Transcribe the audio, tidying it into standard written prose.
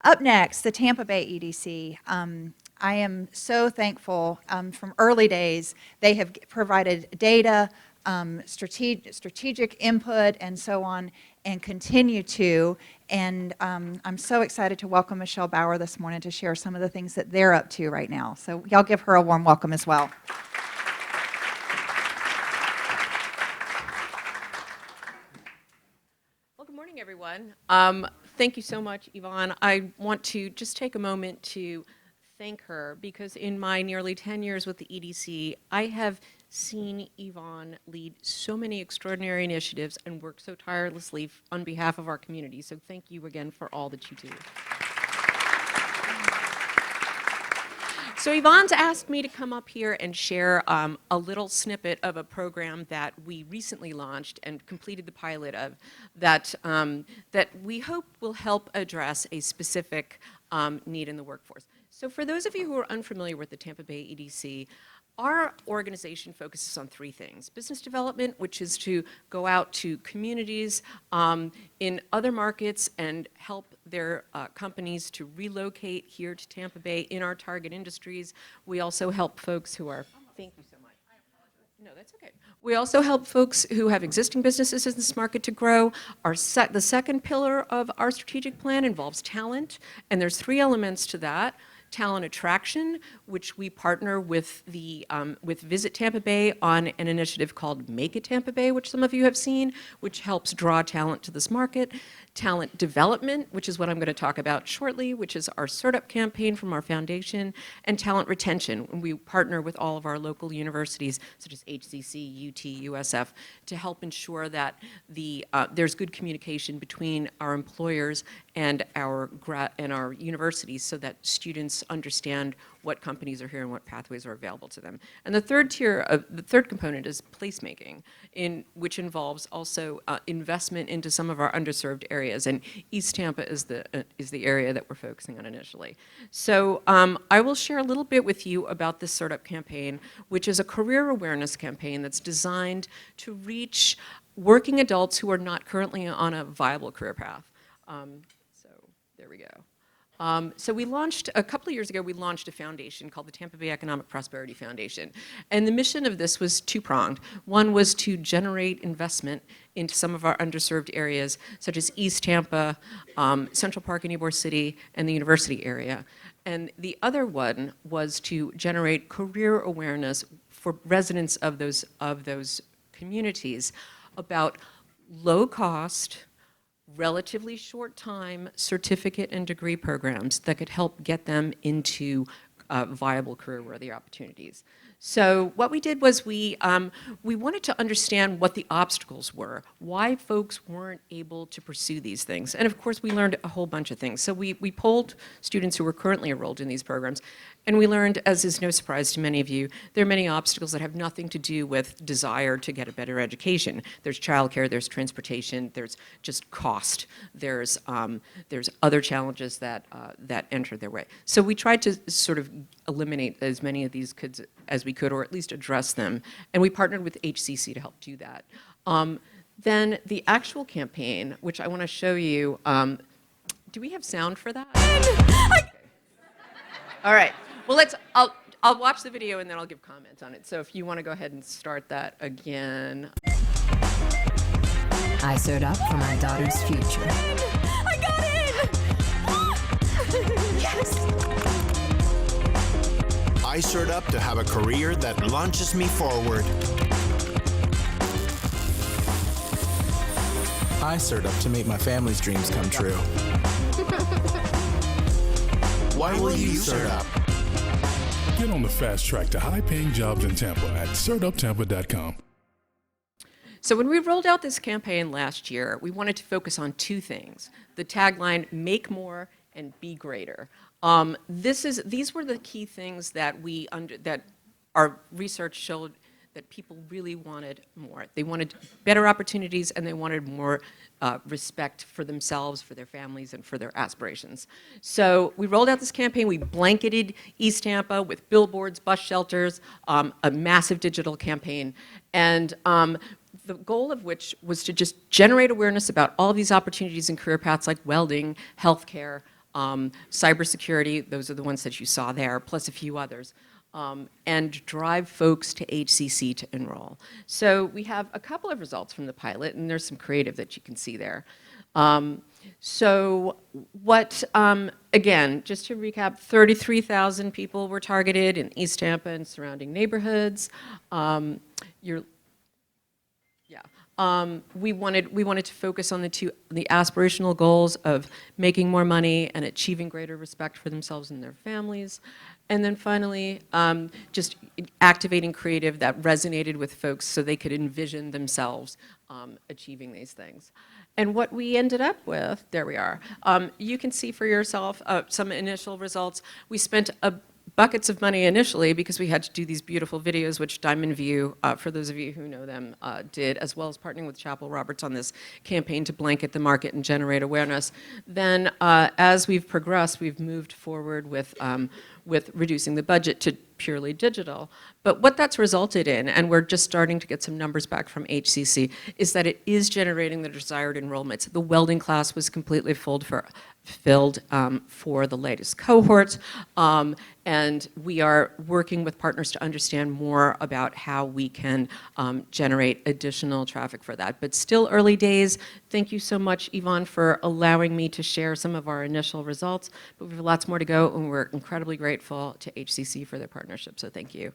Up next, the Tampa Bay EDC. I am so thankful. From early days, they have provided data, strategic input, and so on, and continue to. And I'm so excited to welcome Michelle Bauer this morning to share some of the things that they're up to right now. So y'all give her a warm welcome as well. Well, good morning, everyone. Thank you so much, Yvonne. I want to just take a moment to thank her because in my nearly 10 years with the EDC, I have seen Yvonne lead so many extraordinary initiatives and work so tirelessly on behalf of our community. So thank you again for all that you do. So Yvonne's asked me to come up here and share a little snippet of a program that we recently launched and completed the pilot of that we hope will help address a specific need in the workforce. So for those of you who are unfamiliar with the Tampa Bay EDC, our organization focuses on three things. Business development, which is to go out to communities in other markets and help their companies to relocate here to Tampa Bay in our target industries. We also help folks who are, thank you so much. No, that's okay. We also help folks who have existing businesses in this market to grow. The second pillar of our strategic plan involves talent, and there's three elements to that. Talent attraction, which we partner with with Visit Tampa Bay on an initiative called Make It Tampa Bay, which some of you have seen, which helps draw talent to this market. Talent development, which is what I'm going to talk about shortly, which is our startup campaign from our foundation, and talent retention, when we partner with all of our local universities, such as HCC, UT, USF, to help ensure that there's good communication between our employers and our universities so that students understand what companies are here and what pathways are available to them. And the third component is placemaking, which involves also investment into some of our underserved areas. And East Tampa is the area that we're focusing on initially. So I will share a little bit with you about this startup campaign, which is a career awareness campaign that's designed to reach working adults who are not currently on a viable career path. So there we go. So we launched, a couple of years ago, we launched a foundation called the Tampa Bay Economic Prosperity Foundation. And the mission of this was two-pronged. One was to generate investment into some of our underserved areas, such as East Tampa, Central Park and Ybor City, and the university area. And the other one was to generate career awareness for residents of those communities about low-cost, relatively short time certificate and degree programs that could help get them into viable career-worthy opportunities. So what we did was we wanted to understand what the obstacles were, why folks weren't able to pursue these things. And of course, we learned a whole bunch of things. So we polled students who were currently enrolled in these programs, and we learned, as is no surprise to many of you, there are many obstacles that have nothing to do with desire to get a better education. There's childcare, there's transportation, there's just cost, there's other challenges that enter their way. So we tried to sort of eliminate as many of these kids as we could, or at least address them. And we partnered with HCC to help do that. Then the actual campaign, which I want to show you, do we have sound for that? Okay. All right. Well, I'll watch the video and then I'll give comments on it. So if you want to go ahead and start that again. I sewed up for my daughter's future. I got in! Yes! I sewed up to have a career that launches me forward. I sewed up to make my family's dreams come true. Why will you sewed up? Get on the fast track to high-paying jobs in Tampa at seweduptampa.com. So when we rolled out this campaign last year, we wanted to focus on two things. The tagline, make more and be greater. These were the key things that that our research showed that people really wanted more. They wanted better opportunities and they wanted more respect for themselves, for their families, and for their aspirations. So we rolled out this campaign. We blanketed East Tampa with billboards, bus shelters, a massive digital campaign. And the goal of which was to just generate awareness about all of these opportunities and career paths like welding, healthcare, cybersecurity, those are the ones that you saw there, plus a few others, and drive folks to HCC to enroll. So we have a couple of results from the pilot, and there's some creative that you can see there. So what, again, just to recap, 33,000 people were targeted in East Tampa and surrounding neighborhoods. We wanted to focus on the aspirational goals of making more money and achieving greater respect for themselves and their families. And then finally, just activating creative that resonated with folks so they could envision themselves achieving these things. And what we ended up with, there we are. You can see for yourself some initial results. We spent buckets of money initially because we had to do these beautiful videos, which Diamond View, for those of you who know them, did, as well as partnering with Chapel Roberts on this campaign to blanket the market and generate awareness. Then, as we've progressed, we've moved forward with reducing the budget to purely digital. But what that's resulted in, and we're just starting to get some numbers back from HCC, is that it is generating the desired enrollments. The welding class was completely filled for the latest cohorts, and we are working with partners to understand more about how we can generate additional traffic for that. But still early days. Thank you so much, Yvonne, for allowing me to share some of our initial results, but we have lots more to go, and we're incredibly grateful to HCC for their partnership, so thank you.